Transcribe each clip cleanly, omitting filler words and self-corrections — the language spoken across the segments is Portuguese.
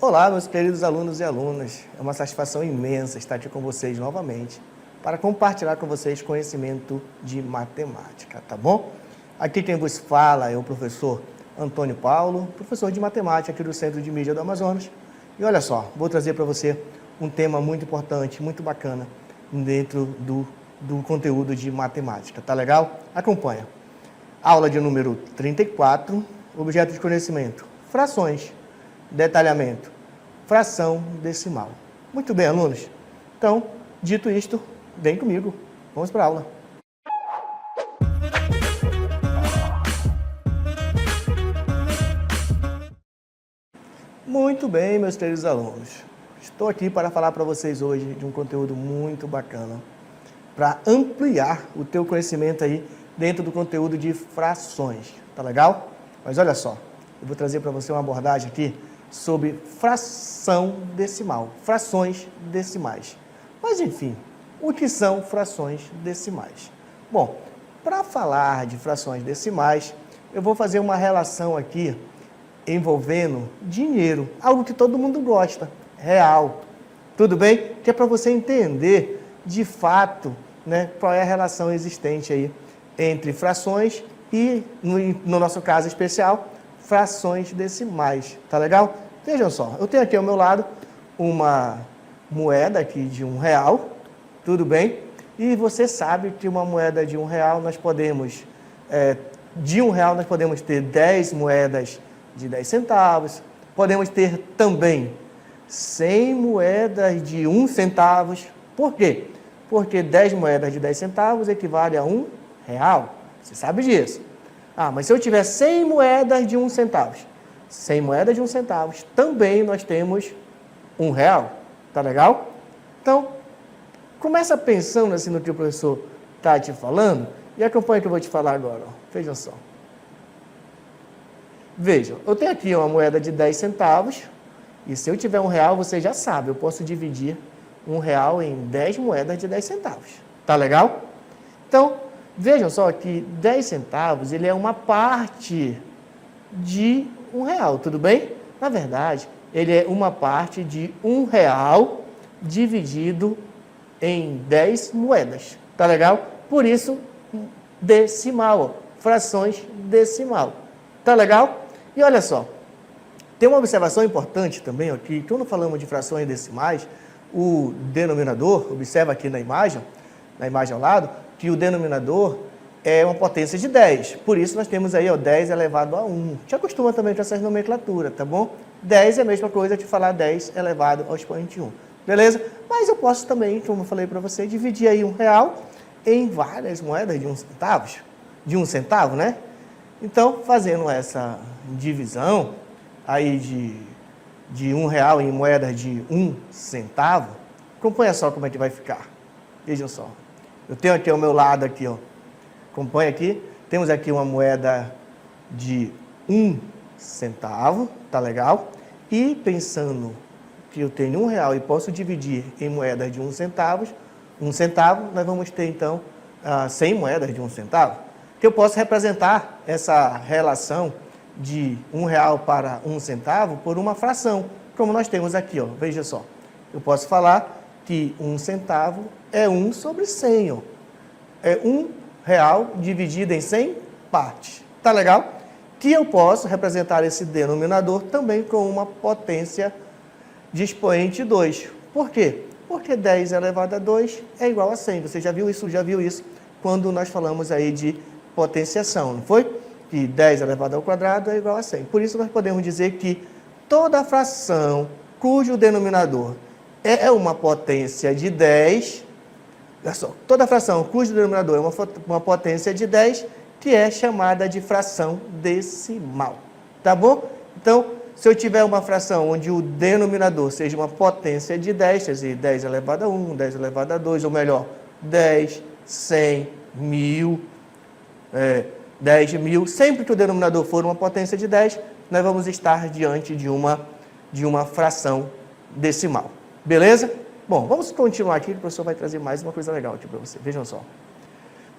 Olá, meus queridos alunos e alunas. É uma satisfação imensa estar aqui com vocês novamente para compartilhar com vocês conhecimento de matemática, tá bom? Aqui quem vos fala é o professor Antônio Paulo, professor de matemática aqui do Centro de Mídia do Amazonas. E olha só, vou trazer para você um tema muito importante, muito bacana dentro do conteúdo de matemática, tá legal? Acompanha. Aula de número 34, objeto de conhecimento, frações, detalhamento, fração decimal. Muito bem, alunos. Então, dito isto, vem comigo. Vamos para a aula. Muito bem, meus queridos alunos. Estou aqui para falar para vocês hoje de um conteúdo muito bacana, para ampliar o teu conhecimento aí dentro do conteúdo de frações. Tá legal? Mas olha só, eu vou trazer para você uma abordagem aqui sobre fração decimal, frações decimais. Mas enfim, o que são frações decimais? Bom, para falar de frações decimais, eu vou fazer uma relação aqui envolvendo dinheiro, algo que todo mundo gosta, real. Tudo bem? Que é para você entender de fato, né, qual é a relação existente aí entre frações e, no nosso caso especial, frações decimais, tá legal? Vejam só, eu tenho aqui ao meu lado uma moeda aqui de R$1, tudo bem? E você sabe que uma moeda de R$1 nós podemos, de R$1 nós podemos ter 10 moedas de 10 centavos, podemos ter também 100 moedas de 1 centavo. Por quê? Porque 10 moedas de 10 centavos equivale a R$1. Você sabe disso. Ah, mas se eu tiver 100 moedas de 1 centavo, 100 moedas de 1 centavo, também nós temos R$1. Tá legal? Então, começa pensando assim no que o professor está te falando e acompanha o que eu vou te falar agora. Ó. Vejam só. Vejam, eu tenho aqui uma moeda de 10 centavos e se eu tiver R$1, você já sabe, eu posso dividir R$1 em 10 moedas de 10 centavos. Tá legal? Então, vejam só que 10 centavos ele é uma parte de R$1, tudo bem? Na verdade, ele é uma parte de R$1 dividido em 10 moedas. Tá legal? Por isso, decimal, ó, frações decimal. Tá legal? E olha só, tem uma observação importante também aqui, quando falamos de frações decimais, o denominador, observa aqui na imagem ao lado, que o denominador é uma potência de 10. Por isso nós temos aí, ó, 10 elevado a 1. Te acostuma também com essas nomenclaturas, tá bom? 10 é a mesma coisa que falar 10 elevado ao expoente 1. Beleza? Mas eu posso também, como eu falei para você, dividir aí R$1 em várias moedas de 1 centavo. De 1 centavo, né? Então, fazendo essa divisão aí de R$1 em moedas de 1 centavo, acompanha só como é que vai ficar. Vejam só. Eu tenho aqui ao meu lado, aqui, ó, acompanha aqui, temos aqui uma moeda de 1 centavo, tá legal? E pensando que eu tenho R$1 e posso dividir em moedas de 1 centavo, nós vamos ter então 100 moedas de 1 centavo. Que eu posso representar essa relação de R$1 para 1 centavo por uma fração, como nós temos aqui, ó, veja só. Eu posso falar que 1 centavo é 1 sobre 100, ó. É R$1 dividido em 100 partes. Tá legal? Que eu posso representar esse denominador também com uma potência de expoente 2. Por quê? Porque 10 elevado a 2 é igual a 100. Você já viu isso quando nós falamos aí de potenciação, não foi? Que 10 elevado ao quadrado é igual a 100. Por isso nós podemos dizer que toda fração cujo denominador é uma potência de 10, olha só, toda fração cujo denominador é uma potência de 10, que é chamada de fração decimal. Tá bom? Então, se eu tiver uma fração onde o denominador seja uma potência de 10, quer dizer, 10 elevado a 1, 10 elevado a 2, ou melhor, 10, 100, 1000, 10 mil, sempre que o denominador for uma potência de 10, nós vamos estar diante de uma fração decimal. Beleza? Bom, vamos continuar aqui, que o professor vai trazer mais uma coisa legal aqui para você. Vejam só.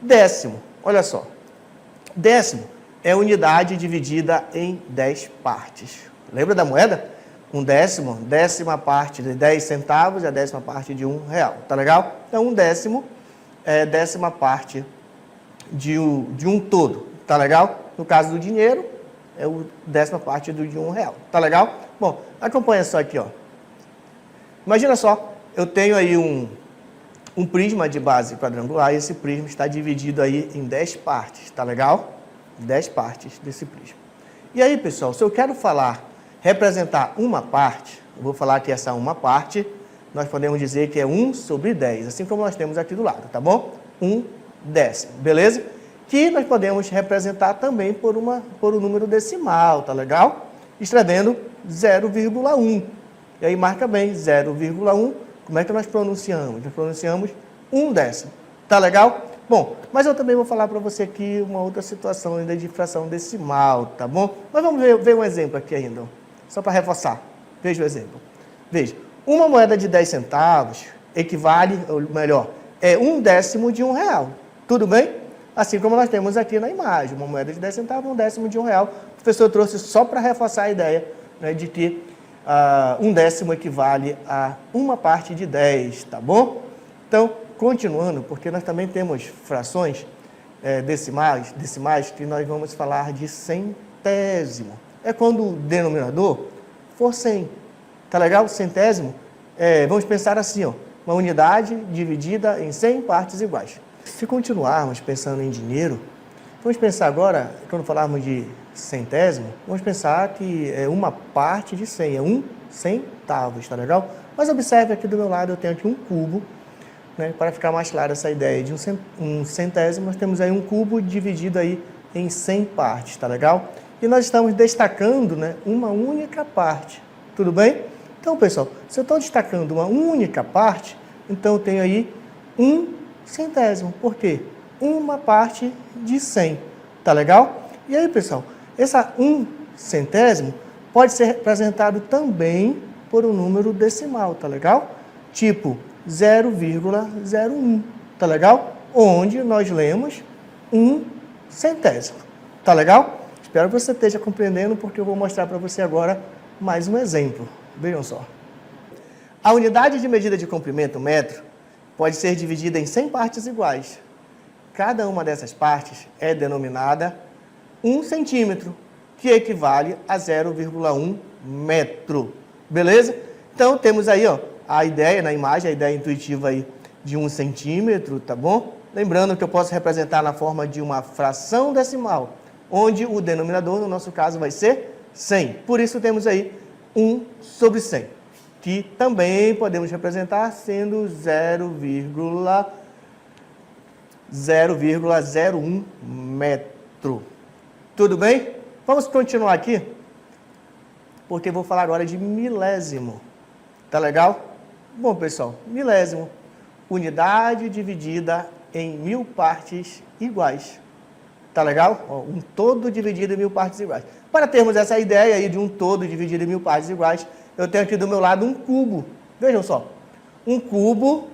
Décimo, olha só. Décimo é unidade dividida em 10 partes. Lembra da moeda? Um décimo, décima parte de 10 centavos é a décima parte de R$1, tá legal? Então, um décimo é décima parte de um todo, tá legal? No caso do dinheiro, é o décima parte de R$1, tá legal? Bom, acompanha só aqui, ó. Imagina só, eu tenho aí um prisma de base quadrangular e esse prisma está dividido aí em 10 partes, tá legal? 10 partes desse prisma. E aí, pessoal, se eu quero representar uma parte, eu vou falar que essa uma parte, nós podemos dizer que é 1 sobre 10, assim como nós temos aqui do lado, tá bom? 1 décimo, beleza? Que nós podemos representar também por um número decimal, tá legal? Escrevendo 0,1. E aí marca bem, 0,1. Como é que nós pronunciamos? Nós pronunciamos 1 décimo. Tá legal? Bom, mas eu também vou falar para você aqui uma outra situação ainda de fração decimal, tá bom? Mas vamos ver um exemplo aqui ainda, só para reforçar. Veja o exemplo. Veja, uma moeda de 10 centavos equivale, ou melhor, é 1 décimo de R$1. Tudo bem? Assim como nós temos aqui na imagem, uma moeda de 10 centavos, 1 décimo de R$1. O professor trouxe só para reforçar a ideia, né, de que 1 décimo equivale a uma parte de 10, tá bom? Então, continuando, porque nós também temos frações decimais que nós vamos falar de centésimo. É quando o denominador for 100, tá legal? Centésimo, vamos pensar assim, ó, uma unidade dividida em 100 partes iguais. Se continuarmos pensando em dinheiro, vamos pensar agora, quando falarmos de centésimo, vamos pensar que é uma parte de 100, é 1 centavo, tá legal? Mas observe aqui do meu lado, eu tenho aqui um cubo, né, para ficar mais clara essa ideia de um centésimo, nós temos aí um cubo dividido aí em 100 partes, tá legal? E nós estamos destacando, né, uma única parte, tudo bem? Então, pessoal, se eu estou destacando uma única parte, então eu tenho aí 1 centésimo. Por quê? Uma parte de 100, tá legal? E aí, pessoal, essa 1 centésimo pode ser representado também por um número decimal, tá legal? Tipo 0,01, tá legal? Onde nós lemos 1 centésimo, tá legal? Espero que você esteja compreendendo, porque eu vou mostrar para você agora mais um exemplo. Vejam só. A unidade de medida de comprimento, metro, pode ser dividida em 100 partes iguais. Cada uma dessas partes é denominada 1 centímetro, que equivale a 0,1 metro. Beleza? Então, temos aí, ó, a ideia na imagem, a ideia intuitiva aí de 1 centímetro, tá bom? Lembrando que eu posso representar na forma de uma fração decimal, onde o denominador, no nosso caso, vai ser 100. Por isso, temos aí 1 sobre 100, que também podemos representar sendo 0,01 metro. Tudo bem? Vamos continuar aqui, porque eu vou falar agora de milésimo. Tá legal? Bom, pessoal, milésimo, unidade dividida em 1000 partes iguais. Tá legal? Ó, um todo dividido em 1000 partes iguais. Para termos essa ideia aí de um todo dividido em 1000 partes iguais, eu tenho aqui do meu lado um cubo. Vejam só, um cubo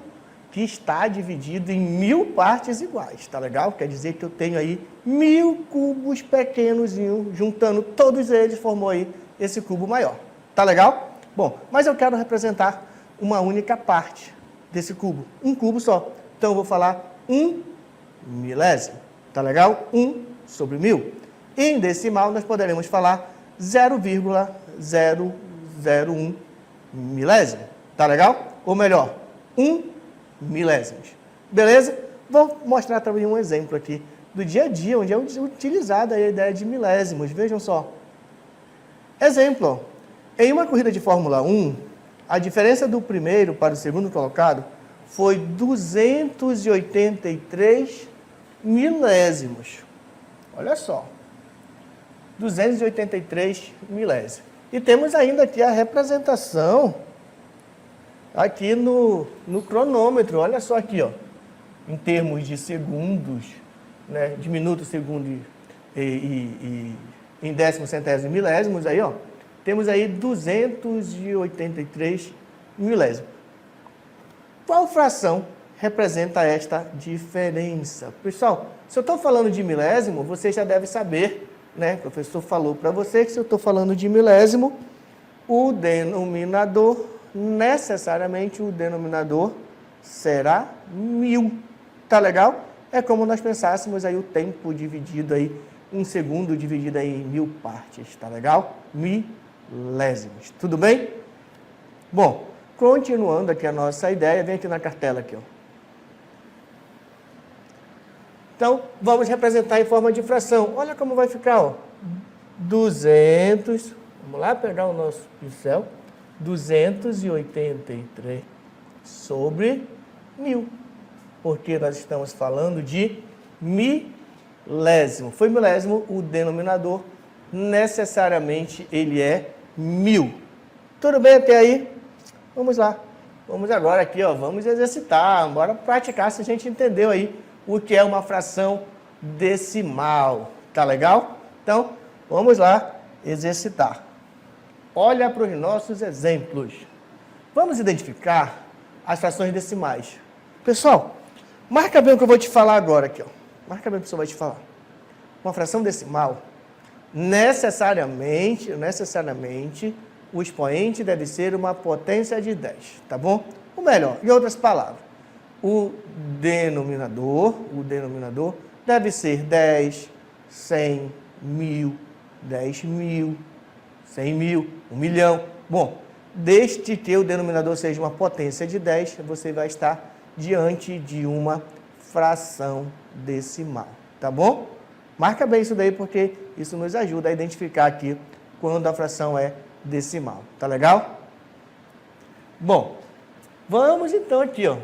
que está dividido em 1000 partes iguais, tá legal? Quer dizer que eu tenho aí 1000 cubos pequenozinhos, juntando todos eles, formou aí esse cubo maior. Tá legal? Bom, mas eu quero representar uma única parte desse cubo, um cubo só. Então eu vou falar 1 milésimo, tá legal? 1 sobre 1000. Em decimal nós poderemos falar 0,001 milésimo, tá legal? Ou melhor, 1 milésimos. Beleza? Vou mostrar também um exemplo aqui do dia a dia, onde é utilizada a ideia de milésimos. Vejam só. Exemplo. Em uma corrida de Fórmula 1, a diferença do primeiro para o segundo colocado foi 283 milésimos. Olha só. 283 milésimos. E temos ainda aqui a representação aqui no cronômetro, olha só aqui, ó, em termos de segundos, né, de minutos, segundos e em décimos, centésimos e milésimos, aí, ó, temos aí 283 milésimos. Qual fração representa esta diferença? Pessoal, se eu estou falando de milésimo, você já deve saber, né, o professor falou para você que se eu estou falando de milésimo, o denominador, necessariamente o denominador será 1000. Tá legal? É como nós pensássemos aí o tempo dividido aí, um segundo dividido aí em 1000 partes, tá legal? Milésimos, tudo bem? Bom, continuando aqui a nossa ideia, vem aqui na cartela aqui, ó. Então, vamos representar em forma de fração. Olha como vai ficar, ó. 200, vamos lá pegar o nosso pincel, 283 sobre 1000. Porque nós estamos falando de milésimo. Foi milésimo, o denominador, necessariamente ele é 1000. Tudo bem até aí? Vamos lá. Vamos agora aqui, ó, vamos exercitar, bora praticar se a gente entendeu aí o que é uma fração decimal. Tá legal? Então, vamos lá exercitar. Olha para os nossos exemplos. Vamos identificar as frações decimais. Pessoal, marca bem o que eu vou te falar agora aqui, ó. Marca bem o que o professor vai te falar. Uma fração decimal, necessariamente, o expoente deve ser uma potência de 10, tá bom? Ou melhor, em outras palavras, o denominador deve ser 10, 100, 1000, 10.000, 100.000, 1 milhão. Bom, desde que o denominador seja uma potência de 10, você vai estar diante de uma fração decimal, tá bom? Marca bem isso daí, porque isso nos ajuda a identificar aqui quando a fração é decimal, tá legal? Bom, vamos então aqui, ó,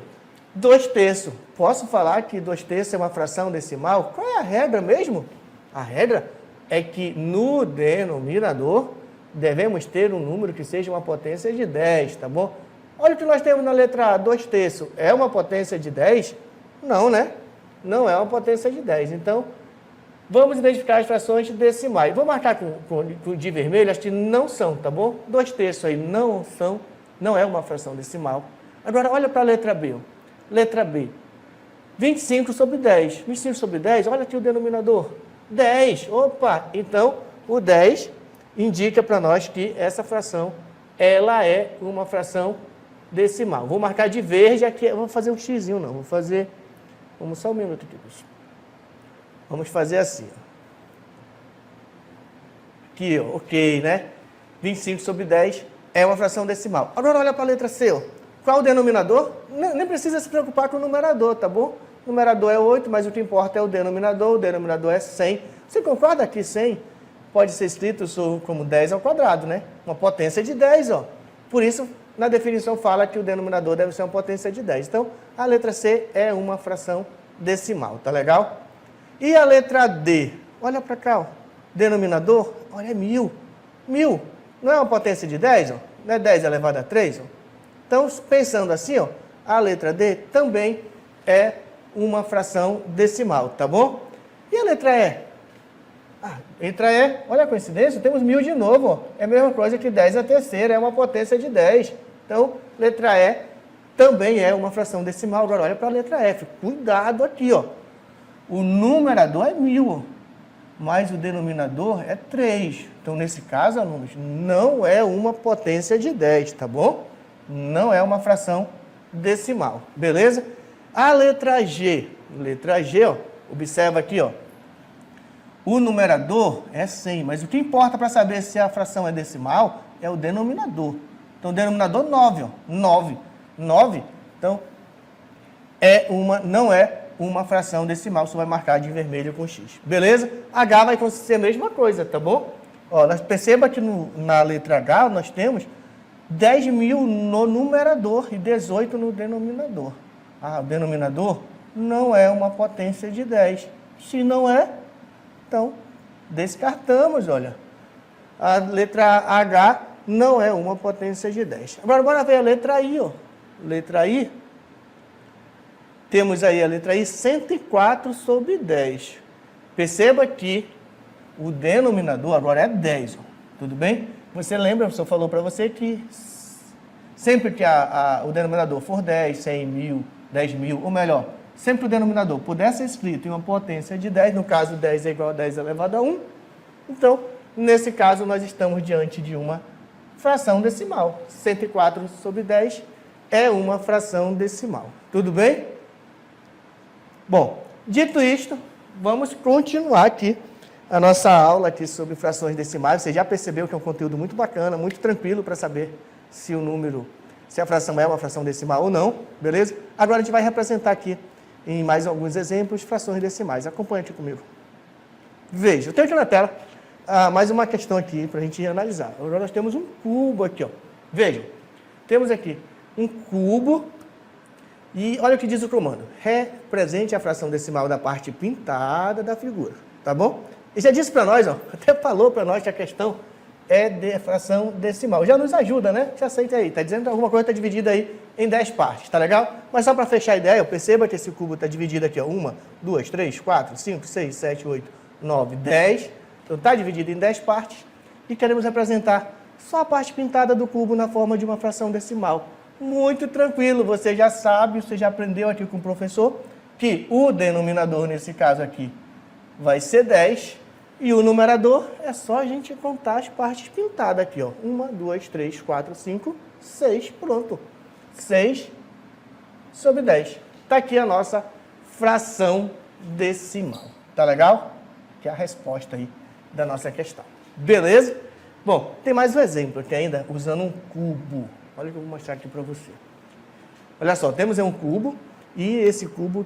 2/3. Posso falar que 2/3 é uma fração decimal? Qual é a regra mesmo? A regra é que no denominador devemos ter um número que seja uma potência de 10, tá bom? Olha o que nós temos na letra A, 2/3. É uma potência de 10? Não, né? Não é uma potência de 10. Então, vamos identificar as frações decimais. Vou marcar de vermelho as que não são, tá bom? 2/3 aí não é uma fração decimal. Agora, olha para a letra B. Ó. Letra B. 25 sobre 10. 25 sobre 10, olha aqui o denominador. 10. Opa! Então, o 10 indica para nós que essa fração, ela é uma fração decimal. Vou marcar de verde aqui, vou fazer um xizinho não, vamos só um minuto aqui, pessoal. Vamos fazer assim, ó. Aqui, ó, ok, né? 25 sobre 10 é uma fração decimal. Agora olha para a letra C, ó. Qual o denominador? Nem precisa se preocupar com o numerador, tá bom? O numerador é 8, mas o que importa é o denominador é 100. Você concorda que 100 pode ser escrito como 10 ao quadrado, né? Uma potência de 10, ó. Por isso, na definição fala que o denominador deve ser uma potência de 10. Então, a letra C é uma fração decimal, tá legal? E a letra D? Olha para cá, ó. Denominador, olha, é 1000. 1000 não é uma potência de 10, ó? Não é 10 elevado a 3, ó? Então, pensando assim, ó, a letra D também é uma fração decimal, tá bom? E a letra E? Letra E, olha a coincidência, temos 1000 de novo, ó. É a mesma coisa que 10 a terceira, é uma potência de 10. Então, letra E também é uma fração decimal. Agora, olha para a letra F. Cuidado aqui, ó. O numerador é 1000, ó, mas o denominador é 3. Então, nesse caso, alunos, não é uma potência de 10, tá bom? Não é uma fração decimal, beleza? A letra G. Letra G, ó, observa aqui, ó. O numerador é 100, mas o que importa para saber se a fração é decimal é o denominador. Então, o denominador 9, ó. 9. 9, então, não é uma fração decimal. Você vai marcar de vermelho com X. Beleza? H vai ser a mesma coisa, tá bom? Ó, perceba que na letra H nós temos 10.000 no numerador e 18 no denominador. O denominador não é uma potência de 10. Se não é, então, descartamos, olha. A letra H não é uma potência de 10. Agora, bora ver a letra I, ó. Letra I. Temos aí a letra I, 104 sobre 10. Perceba que o denominador agora é 10, ó. Tudo bem? Você lembra, o professor falou para você que sempre que o denominador for 10, 100 mil, 10.000, ou melhor, sempre o denominador puder ser escrito em uma potência de 10, no caso 10 é igual a 10 elevado a 1, então, nesse caso, nós estamos diante de uma fração decimal. 104 sobre 10 é uma fração decimal. Tudo bem? Bom, dito isto, vamos continuar aqui a nossa aula aqui sobre frações decimais. Você já percebeu que é um conteúdo muito bacana, muito tranquilo para saber se o número, se a fração é uma fração decimal ou não, beleza? Agora a gente vai representar aqui, em mais alguns exemplos, frações decimais. Acompanhe aqui comigo. Veja, eu tenho aqui na tela mais uma questão aqui para a gente analisar. Agora nós temos um cubo aqui, ó. Vejam, temos aqui um cubo e olha o que diz o comando. Represente a fração decimal da parte pintada da figura, tá bom? E já disse para nós, ó, até falou para nós que a questão é de fração decimal. Já nos ajuda, né? Já aceita aí. Está dizendo que alguma coisa está dividida aí em 10 partes, tá legal? Mas só para fechar a ideia, perceba que esse cubo está dividido aqui, ó. 1, 2, 3, 4, 5, 6, 7, 8, 9, 10. Então está dividido em 10 partes. E queremos representar só a parte pintada do cubo na forma de uma fração decimal. Muito tranquilo, você já sabe, você já aprendeu aqui com o professor, que o denominador, nesse caso aqui, vai ser 10. E o numerador é só a gente contar as partes pintadas aqui, ó. 1, 2, 3, 4, 5, 6, pronto. 6 sobre 10. Está aqui a nossa fração decimal. Tá legal? Que é a resposta aí da nossa questão. Beleza? Bom, tem mais um exemplo aqui ainda, usando um cubo. Olha o que eu vou mostrar aqui para você. Olha só, temos um cubo e esse cubo...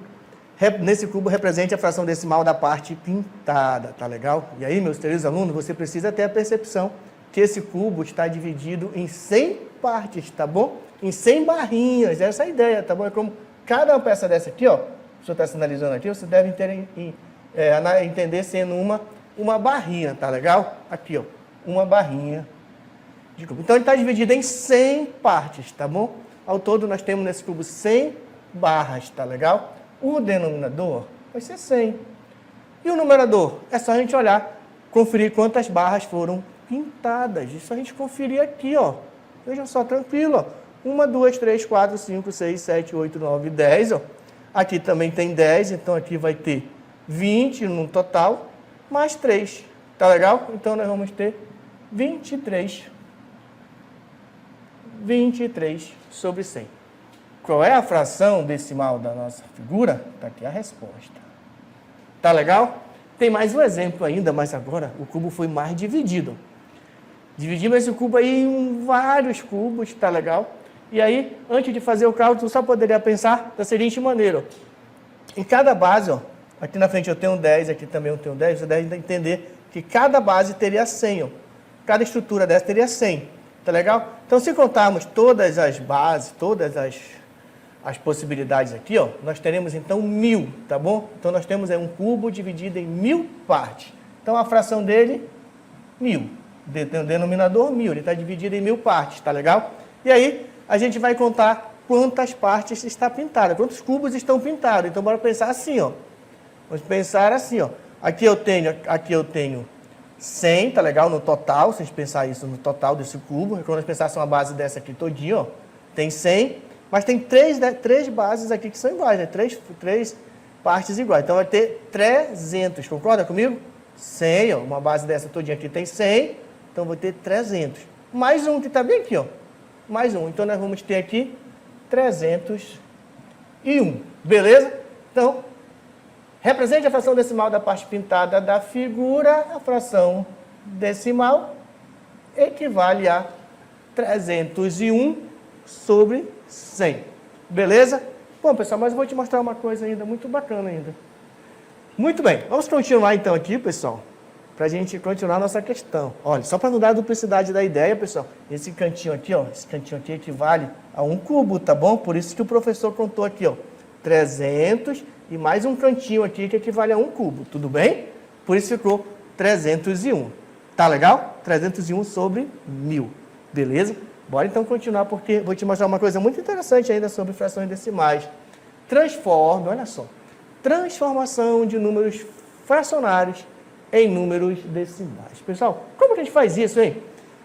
Nesse cubo represente a fração decimal da parte pintada, tá legal? E aí, meus queridos alunos, você precisa ter a percepção que esse cubo está dividido em 100 partes, tá bom? Em 100 barrinhas, essa é a ideia, tá bom? É como cada uma peça dessa aqui, ó, o senhor está sinalizando aqui, você deve entender sendo uma barrinha, tá legal? Aqui, ó, uma barrinha de cubo. Então, ele está dividido em 100 partes, tá bom? Ao todo, nós temos nesse cubo 100 barras, tá legal? O denominador vai ser 100. E o numerador? É só a gente olhar, conferir quantas barras foram pintadas. Isso a gente conferir aqui, ó. Veja só, tranquilo, ó. 1, 2, 3, 4, 5, 6, 7, 8, 9, 10, ó. Aqui também tem 10, então aqui vai ter 20 no total, mais 3. Tá legal? Então nós vamos ter 23 sobre 100. Qual é a fração decimal da nossa figura? Está aqui a resposta. Tá legal? Tem mais um exemplo ainda, mas agora o cubo foi mais dividido. Dividimos esse cubo aí em vários cubos, tá legal? E aí, antes de fazer o cálculo, tu só poderia pensar da seguinte maneira. Em cada base, ó, aqui na frente eu tenho 10, aqui também eu tenho 10, você deve entender que cada base teria 100, ó. Cada estrutura dessa teria 100, tá legal? Então, se contarmos todas as bases, todas as possibilidades aqui, ó, nós teremos então 1000, tá bom? Então nós temos aí um cubo dividido em 1000 partes. Então a fração dele, 1000. O denominador, 1000. Ele está dividido em 1000 partes, tá legal? E aí a gente vai contar quantas partes está pintada, quantos cubos estão pintados. Então bora pensar assim, ó. Vamos pensar assim, ó. Aqui eu tenho 100, tá legal? No total, se a gente pensar isso no total desse cubo, quando nós pensarmos uma base dessa aqui todinha, ó, tem 100. Mas tem três bases aqui que são iguais, né? Três partes iguais. Então vai ter 300. Concorda comigo? 100, ó. Uma base dessa todinha aqui tem 100. Então vai ter 300. Mais um que está bem aqui, ó. Mais um. Então nós vamos ter aqui 301. Beleza? Então, represente a fração decimal da parte pintada da figura. A fração decimal equivale a 301 sobre 100. Beleza? Bom, pessoal, mas eu vou te mostrar uma coisa ainda muito bacana ainda. Muito bem, vamos continuar então aqui, pessoal, para a gente continuar a nossa questão. Olha, só para não dar a duplicidade da ideia, pessoal, esse cantinho aqui, ó, esse cantinho aqui equivale a um cubo, tá bom? Por isso que o professor contou aqui, ó, 300 e mais um cantinho aqui que equivale a um cubo, tudo bem? Por isso ficou 301. Tá legal? 301 sobre 1000, beleza? Bora então continuar, porque vou te mostrar uma coisa muito interessante ainda sobre frações decimais. Transforme, olha só, transformação de números fracionários em números decimais. Pessoal, como que a gente faz isso, hein?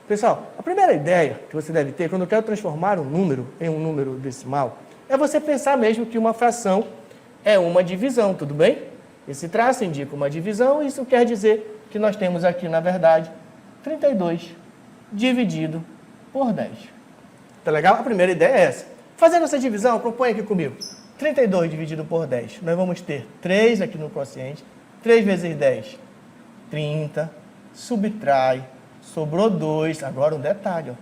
Pessoal, a primeira ideia que você deve ter quando eu quero transformar um número em um número decimal é você pensar mesmo que uma fração é uma divisão, tudo bem? Esse traço indica uma divisão e isso quer dizer que nós temos aqui, na verdade, 32 dividido por 10. Tá legal? A primeira ideia é essa. Fazendo essa divisão, propõe aqui comigo. 32 dividido por 10. Nós vamos ter 3 aqui no quociente. 3 vezes 10, 30. Subtrai. Sobrou 2. Agora um detalhe, ó.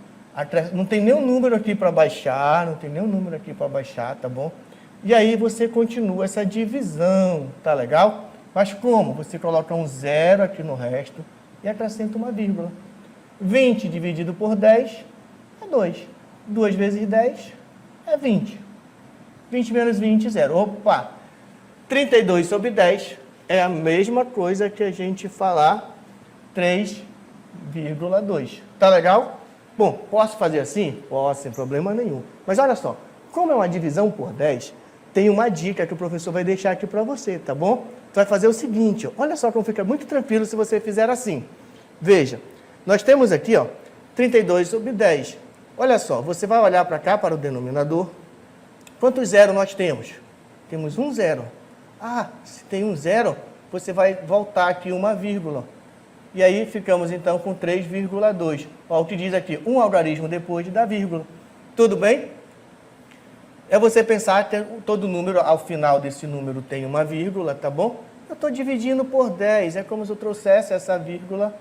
Não tem nenhum número aqui para baixar. Não tem nenhum número aqui para baixar, tá bom? E aí você continua essa divisão, tá legal? Mas como? Você coloca um 0 aqui no resto e acrescenta uma vírgula. 20 dividido por 10 é 2. 2 vezes 10 é 20. 20 menos 20, 0. Opa! 32 sobre 10 é a mesma coisa que a gente falar 3,2. Tá legal? Bom, posso fazer assim? Posso, sem problema nenhum. Mas olha só, como é uma divisão por 10, tem uma dica que o professor vai deixar aqui para você, tá bom? Tu vai fazer o seguinte, ó, olha só como fica muito tranquilo se você fizer assim. Veja, nós temos aqui, ó, 32 sobre 10. Olha só, você vai olhar para cá, para o denominador. Quantos zeros nós temos? Temos um zero. Ah, se tem um zero, você vai voltar aqui uma vírgula. E aí ficamos então com 3,2. Olha o que diz aqui, um algarismo depois da vírgula. Tudo bem? É você pensar que todo número, ao final desse número tem uma vírgula, tá bom? Eu estou dividindo por 10, é como se eu trouxesse essa vírgula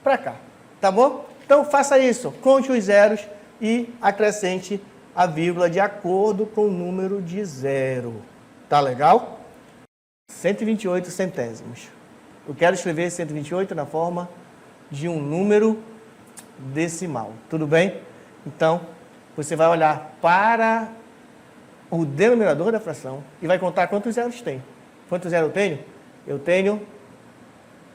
para cá, tá bom? Então faça isso, conte os zeros e acrescente a vírgula de acordo com o número de zero. Tá legal? 128 centésimos. Eu quero escrever 128 na forma de um número decimal, tudo bem? Então, você vai olhar para o denominador da fração e vai contar quantos zeros tem. Quantos zeros eu tenho? Eu tenho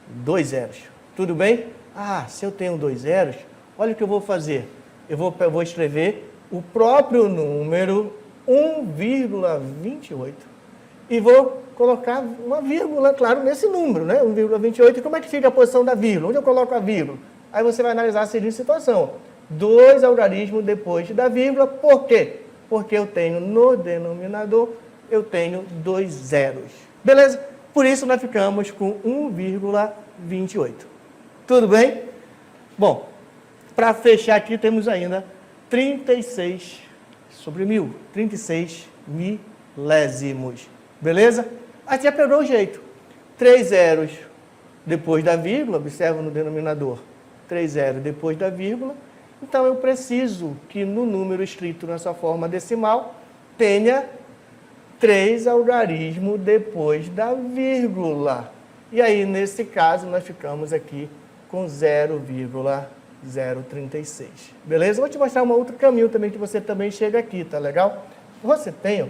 2 zeros. Tudo bem? Ah, se eu tenho 2 zeros, olha o que eu vou fazer. Eu vou escrever o próprio número 1,28 e vou colocar uma vírgula, claro, nesse número, né? 1,28. E como é que fica a posição da vírgula? Onde eu coloco a vírgula? Aí você vai analisar a seguinte situação. 2 algarismos depois da vírgula. Por quê? Porque eu tenho no denominador, eu tenho 2 zeros. Beleza? Por isso nós ficamos com 1,28. Tudo bem? Bom, para fechar aqui temos ainda 36 sobre 1000. 36 milésimos. Beleza? Aí já pegou o jeito. 3 zeros depois da vírgula, observa no denominador. 3 zeros depois da vírgula. Então, eu preciso que no número escrito na sua forma decimal tenha 3 algarismos depois da vírgula. E aí, nesse caso, nós ficamos aqui com 0,036. Beleza? Vou te mostrar um outro caminho também que você também chega aqui, tá legal? Você tem ó,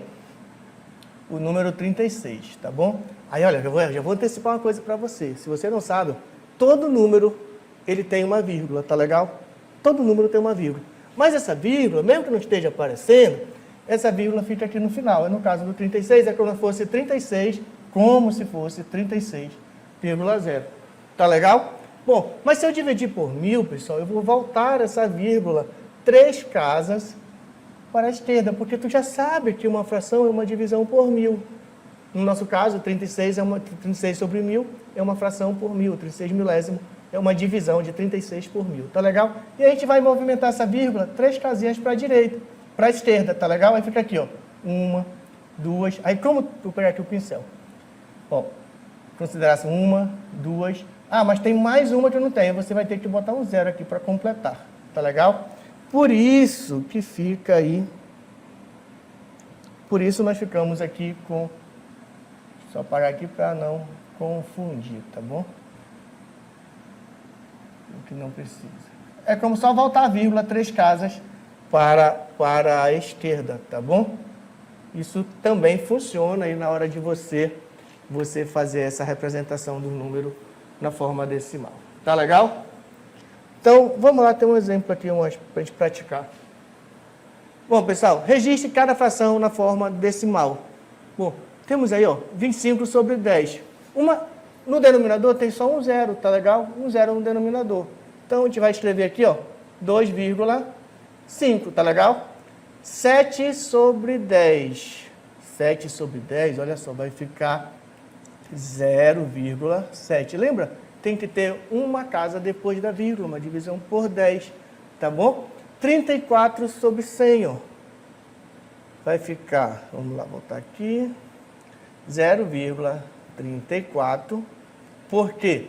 o número 36, tá bom? Aí, olha, já vou antecipar uma coisa para você. Se você não sabe, todo número ele tem uma vírgula, tá legal? Todo número tem uma vírgula. Mas essa vírgula, mesmo que não esteja aparecendo, essa vírgula fica aqui no final. No caso do 36, é como se fosse 36, como se fosse 36,0. Tá legal? Bom, mas se eu dividir por 1000, pessoal, eu vou voltar essa vírgula 3 casas para a esquerda, porque tu já sabe que uma fração é uma divisão por 1000. No nosso caso, 36 sobre 1000 é uma fração por 1000, 36 milésimo. É uma divisão de 36 por 1000, tá legal? E a gente vai movimentar essa vírgula 3 casinhas para a direita, para a esquerda, tá legal? Aí fica aqui, ó, 1, 2, aí como eu pegar aqui o pincel? Ó, considerasse 1, 2, mas tem mais uma que eu não tenho, você vai ter que botar um 0 aqui para completar, tá legal? Por isso que fica aí, por isso nós ficamos aqui com, só apagar aqui para não confundir, tá bom? Que não precisa. É como só voltar a vírgula 3 casas para a esquerda, tá bom? Isso também funciona aí na hora de você fazer essa representação do número na forma decimal. Tá legal? Então, vamos lá, tem um exemplo aqui para a gente praticar. Bom, pessoal, registre cada fração na forma decimal. Bom, temos aí, ó, 25 sobre 10. No denominador tem só um 0, tá legal? Um 0 no denominador. Então, a gente vai escrever aqui, ó, 2,5, tá legal? 7 sobre 10. 7 sobre 10, olha só, vai ficar 0,7. Lembra? Tem que ter uma casa depois da vírgula, uma divisão por 10, tá bom? 34 sobre 100, ó. Vai ficar, vamos lá, voltar aqui, 0,34. Por quê?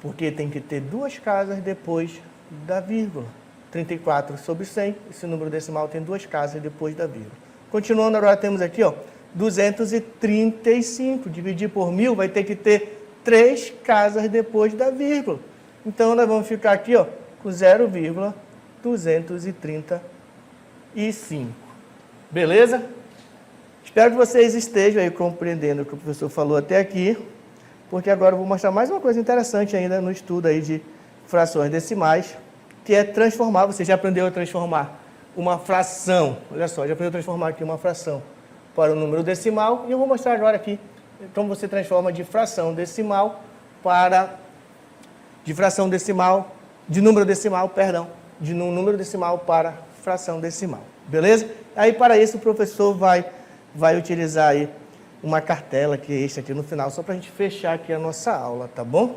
Porque tem que ter duas casas depois da vírgula. 34 sobre 100, esse número decimal tem duas casas depois da vírgula. Continuando, agora temos aqui, ó, 235. Dividir por 1000 vai ter que ter 3 casas depois da vírgula. Então, nós vamos ficar aqui, ó, com 0,235. Beleza? Espero que vocês estejam aí compreendendo o que o professor falou até aqui, porque agora eu vou mostrar mais uma coisa interessante ainda no estudo aí de frações decimais, que é transformar. Você já aprendeu a transformar uma fração, olha só, já aprendeu a transformar aqui uma fração para o número decimal, e eu vou mostrar agora aqui como você transforma de fração decimal para de número decimal, perdão, de número decimal para fração decimal. Beleza? Aí para isso o professor vai utilizar aí uma cartela que é esta aqui no final, só para a gente fechar aqui a nossa aula, tá bom?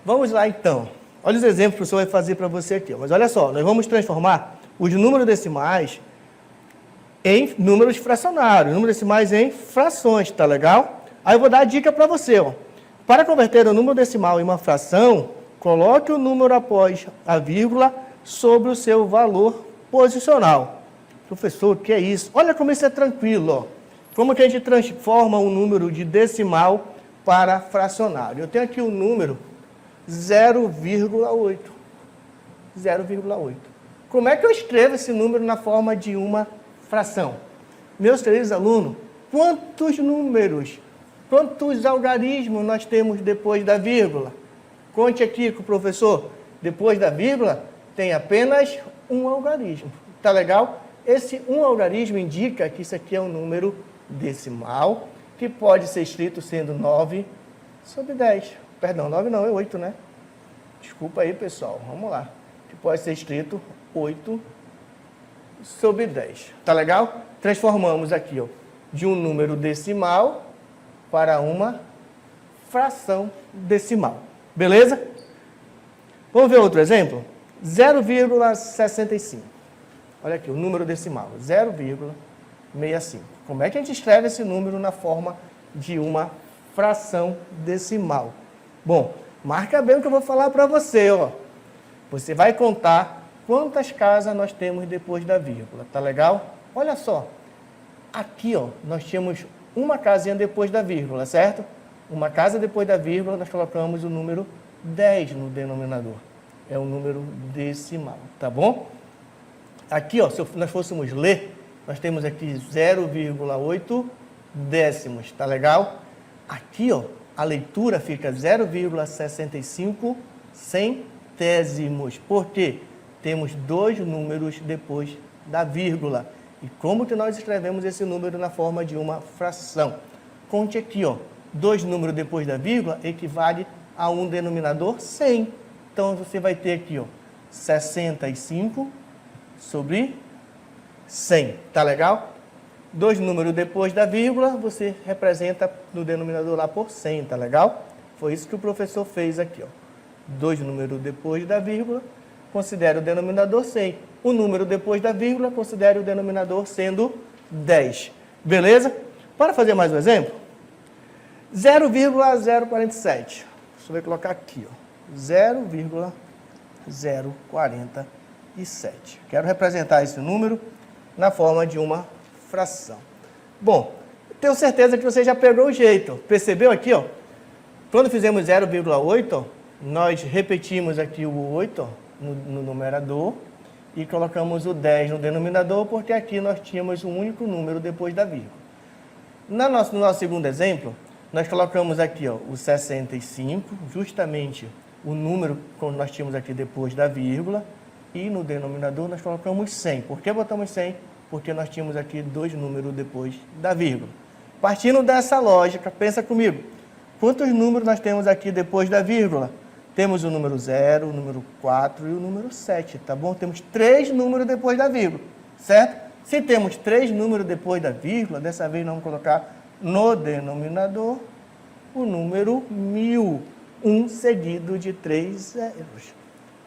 Vamos lá então. Olha os exemplos que o professor vai fazer para você aqui. Mas olha só, nós vamos transformar os números decimais em números fracionários, números decimais em frações, tá legal? Aí eu vou dar a dica para você, ó. Para converter o número decimal em uma fração, coloque o número após a vírgula sobre o seu valor posicional. Professor, o que é isso? Olha como isso é tranquilo, ó. Como que a gente transforma um número de decimal para fracionário? Eu tenho aqui o número 0,8. 0,8. Como é que eu escrevo esse número na forma de uma fração? Meus queridos alunos, quantos números, quantos algarismos nós temos depois da vírgula? Conte aqui com o professor. Depois da vírgula, tem apenas um algarismo. Tá legal? Esse um algarismo indica que isso aqui é um número decimal, que pode ser escrito sendo 9 sobre 10. Perdão, 9 não, é 8, né? Desculpa aí, pessoal. Vamos lá. Que pode ser escrito 8 sobre 10. Tá legal? Transformamos aqui, ó, de um número decimal para uma fração decimal. Beleza? Vamos ver outro exemplo? 0,65. Olha aqui, o número decimal, 0,65. Como é que a gente escreve esse número na forma de uma fração decimal? Bom, marca bem o que eu vou falar para você, ó. Você vai contar quantas casas nós temos depois da vírgula, tá legal? Olha só, aqui, ó, nós tínhamos uma casinha depois da vírgula, certo? Uma casa depois da vírgula, nós colocamos o número 10 no denominador. É um número decimal, tá bom? Aqui, ó, se nós fôssemos ler, nós temos aqui 0,8 décimos, tá legal? Aqui, ó, a leitura fica 0,65 centésimos. Por quê? Temos dois números depois da vírgula. E como que nós escrevemos esse número na forma de uma fração? Conte aqui, ó, dois números depois da vírgula equivale a um denominador 100. Então, você vai ter aqui, ó, 65 sobre 100. Tá legal? Dois números depois da vírgula, você representa no denominador lá por 100, tá legal? Foi isso que o professor fez aqui, ó. Dois números depois da vírgula, considere o denominador 100. O número depois da vírgula, considere o denominador sendo 10. Beleza? Para fazer mais um exemplo, 0,047. Você vai colocar aqui, ó. 0,047. Quero representar esse número na forma de uma fração. Bom, tenho certeza que você já pegou o jeito. Percebeu aqui, ó? Quando fizemos 0,8, nós repetimos aqui o 8 ó, no numerador e colocamos o 10 no denominador, porque aqui nós tínhamos um único número depois da vírgula. No nosso segundo exemplo, nós colocamos aqui ó, o 65, justamente o número que nós tínhamos aqui depois da vírgula, e no denominador nós colocamos 100. Por que botamos 100? Porque nós tínhamos aqui dois números depois da vírgula. Partindo dessa lógica, pensa comigo. Quantos números nós temos aqui depois da vírgula? Temos o número 0, o número 4 e o número 7, tá bom? Temos 3 números depois da vírgula, certo? Se temos 3 números depois da vírgula, dessa vez nós vamos colocar no denominador o número 1000, um seguido de 3 zeros.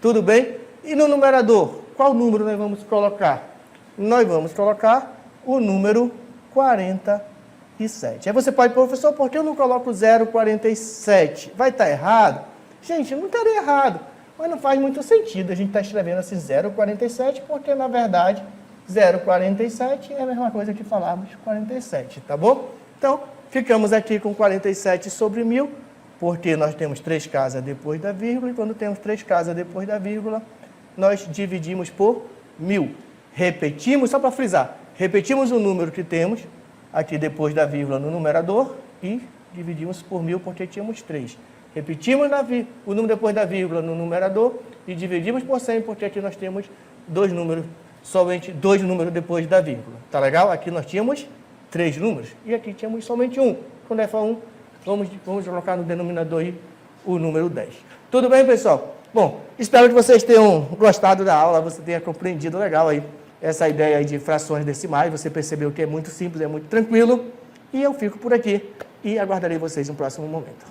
Tudo bem? E no numerador? qual número nós vamos colocar? Nós vamos colocar o número 47. Aí você pode, professor, por que eu não coloco 0,47? Vai estar errado? Gente, não estaria errado, mas não faz muito sentido a gente estar escrevendo assim 0,47, porque na verdade 0,47 é a mesma coisa que falarmos 47, tá bom? Então, ficamos aqui com 47 sobre 1000, porque nós temos 3 casas depois da vírgula, e quando temos 3 casas depois da vírgula, nós dividimos por 1000. Repetimos, só para frisar, repetimos o número que temos aqui depois da vírgula no numerador e dividimos por 1000 porque tínhamos 3. Repetimos o número depois da vírgula no numerador e dividimos por 100 porque aqui nós temos dois números, somente 2 números depois da vírgula. Tá legal? Aqui nós tínhamos 3 números e aqui tínhamos somente 1. Quando é for 1, vamos colocar no denominador aí o número 10. Tudo bem, pessoal? Bom, espero que vocês tenham gostado da aula, você tenha compreendido legal aí essa ideia aí de frações decimais, você percebeu que é muito simples, é muito tranquilo, e eu fico por aqui e aguardarei vocês no próximo momento.